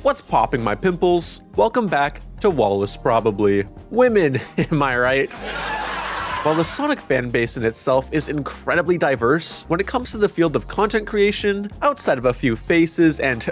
What's popping, my pimples? Welcome back to Wallace Probably. Women, am I right? While the Sonic fanbase in itself is incredibly diverse, when it comes to the field of content creation, outside of a few faces and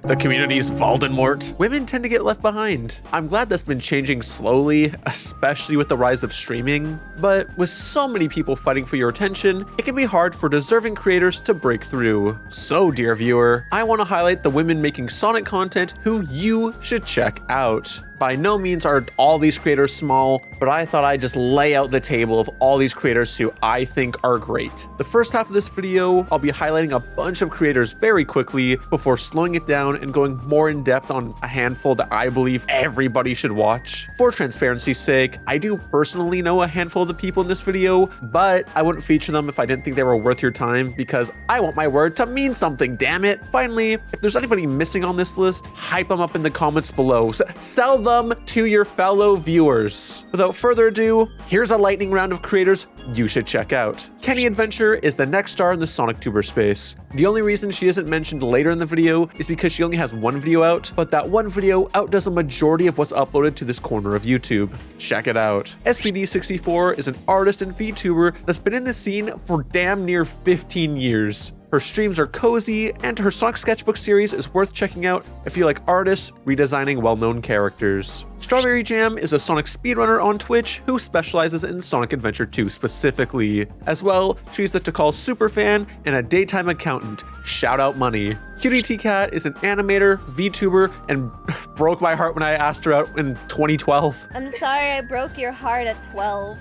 the community's Voldemort, women tend to get left behind. I'm glad that's been changing slowly, especially with the rise of streaming, but with so many people fighting for your attention, it can be hard for deserving creators to break through. So, dear viewer, I want to highlight the women making Sonic content who you should check out. By no means are all these creators small, but I thought I'd just lay out the table of all these creators who I think are great. The first half of this video, I'll be highlighting a bunch of creators very quickly before slowing it down and going more in depth on a handful that I believe everybody should watch. For transparency's sake, I do personally know a handful of the people in this video, but I wouldn't feature them if I didn't think they were worth your time because I want my word to mean something, damn it. Finally, if there's anybody missing on this list, hype them up in the comments below. Sell them to your fellow viewers. Without further ado, here's a lightning round of creators you should check out. Kenny Adventure is the next star in the Sonic tuber space. The only reason she isn't mentioned later in the video is because she only has one video out, but that one video outdoes a majority of what's uploaded to this corner of YouTube. Check it out. SPD64 is an artist and VTuber that's been in the scene for damn near 15 years. Her streams are cozy, and her Sonic Sketchbook series is worth checking out if you like artists redesigning well-known characters. Strawberry Jam is a Sonic speedrunner on Twitch who specializes in Sonic Adventure 2 specifically. As well, she's the Tikal superfan and a daytime accountant. Shout out money. Cutie Cat is an animator, VTuber, and broke my heart when I asked her out in 2012. I'm sorry I broke your heart at 12.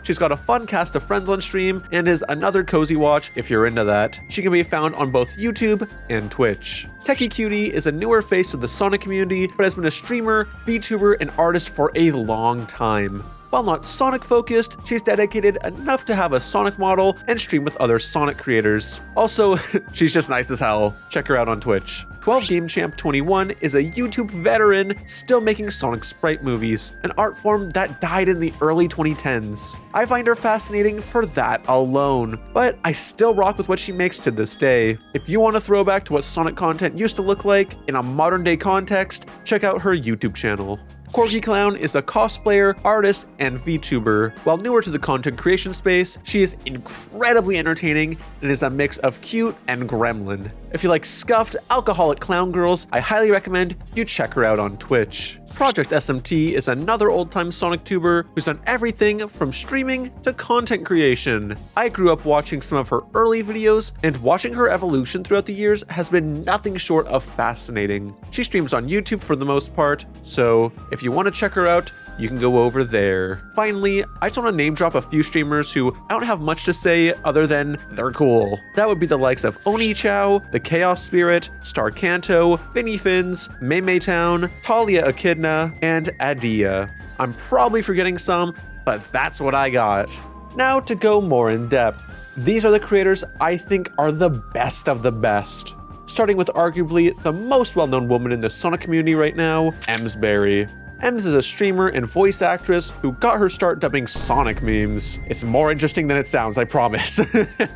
She's got a fun cast of friends on stream and is another cozy watch if you're into that. She can be found on both YouTube and Twitch. Techie Cutie is a newer face of the Sonic community, but has been a streamer, VTuber, and artist for a long time. While not Sonic focused, she's dedicated enough to have a Sonic model and stream with other Sonic creators. Also, she's just nice as hell. Check her out on Twitch. 12 Game Champ 21 is a YouTube veteran still making Sonic sprite movies, an art form that died in the early 2010s. I find her fascinating for that alone, but I still rock with what she makes to this day. If you want a throwback to what Sonic content used to look like in a modern day context, check out her YouTube channel. Corgi Clown is a cosplayer, artist, and VTuber. While newer to the content creation space, she is incredibly entertaining and is a mix of cute and gremlin. If you like scuffed, alcoholic clown girls, I highly recommend you check her out on Twitch. Project SMT is another old-time Sonic tuber who's done everything from streaming to content creation. I grew up watching some of her early videos, and watching her evolution throughout the years has been nothing short of fascinating. She streams on YouTube for the most part, so if you want to check her out, you can go over there. Finally, I just want to name drop a few streamers who I don't have much to say other than they're cool. That would be the likes of Oni Chow, The Chaos Spirit, Star Kanto, Finny Fins, Maymay Town, Talia Echidna, and Adia. I'm probably forgetting some, but that's what I got. Now to go more in depth. These are the creators I think are the best of the best. Starting with arguably the most well-known woman in the Sonic community right now, Emzbery. Ems is a streamer and voice actress who got her start dubbing Sonic memes. It's more interesting than it sounds, I promise.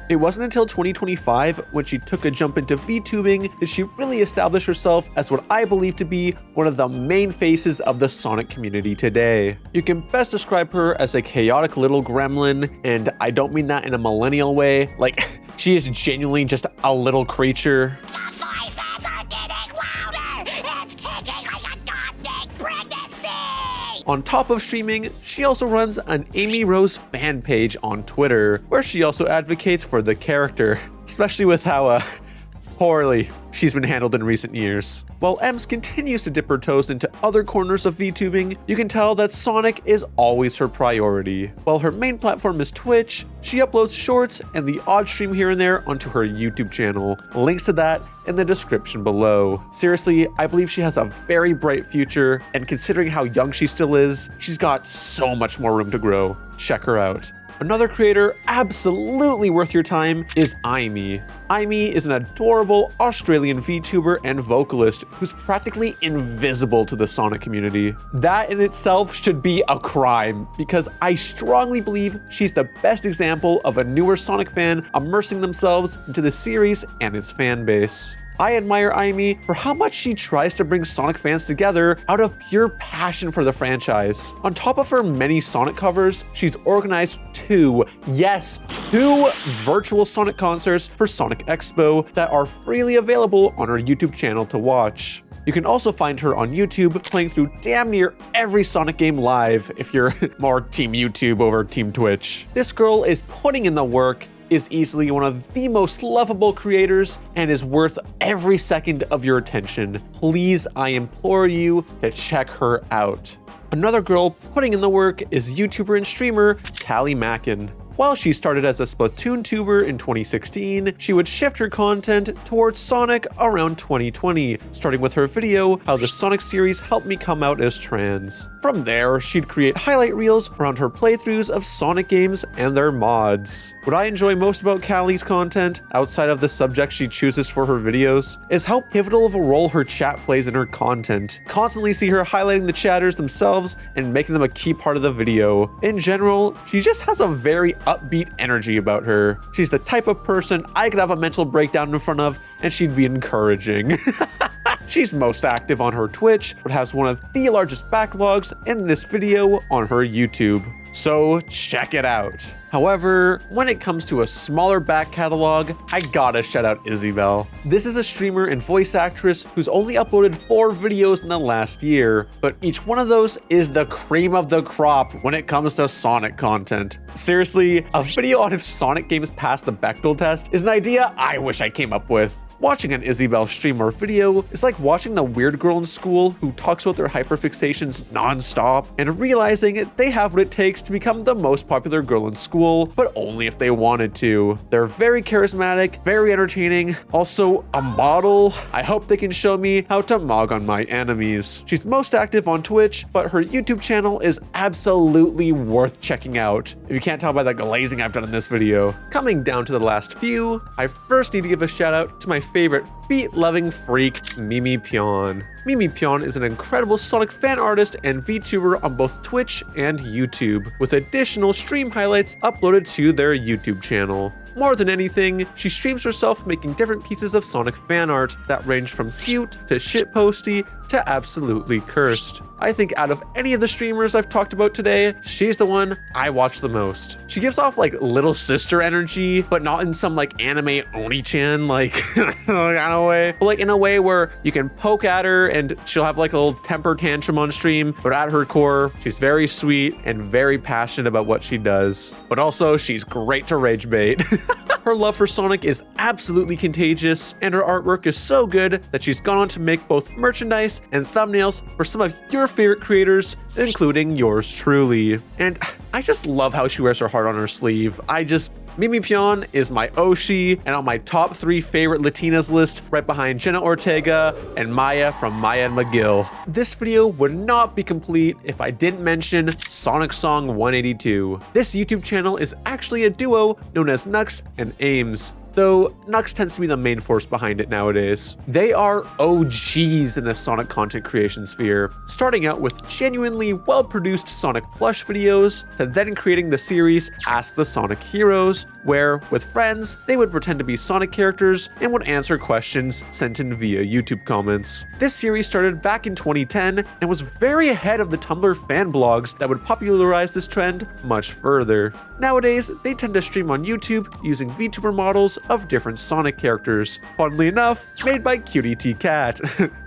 It wasn't until 2025 when she took a jump into VTubing that she really established herself as what I believe to be one of the main faces of the Sonic community today. You can best describe her as a chaotic little gremlin, and I don't mean that in a millennial way. Like, she is genuinely just a little creature. On top of streaming, she also runs an Amy Rose fan page on Twitter, where she also advocates for the character, especially with how poorly she's been handled in recent years. While Ems continues to dip her toes into other corners of VTubing, you can tell that Sonic is always her priority. While her main platform is Twitch, she uploads shorts and the odd stream here and there onto her YouTube channel. Links to that in the description below. Seriously, I believe she has a very bright future, and considering how young she still is, she's got so much more room to grow. Check her out. Another creator absolutely worth your time is Aimee. Aimee is an adorable Australian VTuber and vocalist who's practically invisible to the Sonic community. That in itself should be a crime, because I strongly believe she's the best example of a newer Sonic fan immersing themselves into the series and its fan base. I admire Aimee for how much she tries to bring Sonic fans together out of pure passion for the franchise. On top of her many Sonic covers, she's organized two virtual Sonic concerts for Sonic Expo that are freely available on her YouTube channel to watch. You can also find her on YouTube playing through damn near every Sonic game live if you're more Team YouTube over Team Twitch. This girl is putting in the work, is easily one of the most lovable creators, and is worth every second of your attention. Please, I implore you to check her out. Another girl putting in the work is YouTuber and streamer Callie Mackin. While she started as a Splatoon tuber in 2016, she would shift her content towards Sonic around 2020, starting with her video, How the Sonic Series Helped Me Come Out as Trans. From there, she'd create highlight reels around her playthroughs of Sonic games and their mods. What I enjoy most about Callie's content, outside of the subject she chooses for her videos, is how pivotal of a role her chat plays in her content. Constantly see her highlighting the chatters themselves and making them a key part of the video. In general, she just has a very upbeat energy about her. She's the type of person I could have a mental breakdown in front of and she'd be encouraging. She's most active on her Twitch, but has one of the largest backlogs in this video on her YouTube. So check it out. However, when it comes to a smaller back catalog, I gotta shout out Isabelle. This is a streamer and voice actress who's only uploaded 4 videos in the last year, but each one of those is the cream of the crop when it comes to Sonic content. Seriously, a video on if Sonic games pass the Bechdel test is an idea I wish I came up with. Watching an Isabelle stream or video is like watching the weird girl in school who talks about their hyperfixations non-stop and realizing they have what it takes to become the most popular girl in school, but only if they wanted to. They're very charismatic, very entertaining, also a model. I hope they can show me how to mog on my enemies. She's most active on Twitch, but her YouTube channel is absolutely worth checking out, if you can't tell by the glazing I've done in this video. Coming down to the last few, I first need to give a shout out to my favorite feet-loving freak, Mimi Pion. Mimi Pion is an incredible Sonic fan artist and VTuber on both Twitch and YouTube, with additional stream highlights uploaded to their YouTube channel. More than anything, she streams herself making different pieces of Sonic fan art that range from cute to shitposty to absolutely cursed. I think out of any of the streamers I've talked about today, she's the one I watch the most. She gives off like little sister energy, but not in some like anime Oni-chan like kind of way, but like in a way where you can poke at her and she'll have like a little temper tantrum on stream, but at her core, she's very sweet and very passionate about what she does. But also, she's great to rage bait. Her love for Sonic is absolutely contagious, and her artwork is so good that she's gone on to make both merchandise and thumbnails for some of your favorite creators, including yours truly. And I just love how she wears her heart on her sleeve. Mimi Pion is my Oshi, and on my top 3 favorite Latinas list, right behind Jenna Ortega and Maya from Maya and McGill. This video would not be complete if I didn't mention Sonic Song 182. This YouTube channel is actually a duo known as Nux and Ames, though Nux tends to be the main force behind it nowadays. They are OGs in the Sonic content creation sphere, starting out with genuinely well-produced Sonic plush videos, to then creating the series Ask the Sonic Heroes, where, with friends, they would pretend to be Sonic characters and would answer questions sent in via YouTube comments. This series started back in 2010 and was very ahead of the Tumblr fan blogs that would popularize this trend much further. Nowadays, they tend to stream on YouTube using VTuber models of different Sonic characters, funnily enough, made by Cutie T Cat.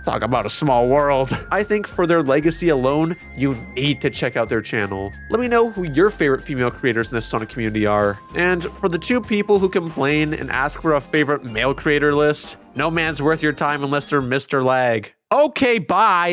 Talk about a small world. I think for their legacy alone, you need to check out their channel. Let me know who your favorite female creators in the Sonic community are. And for the 2 people who complain and ask for a favorite male creator list, no man's worth your time unless they're Mr. Lag. Okay, bye.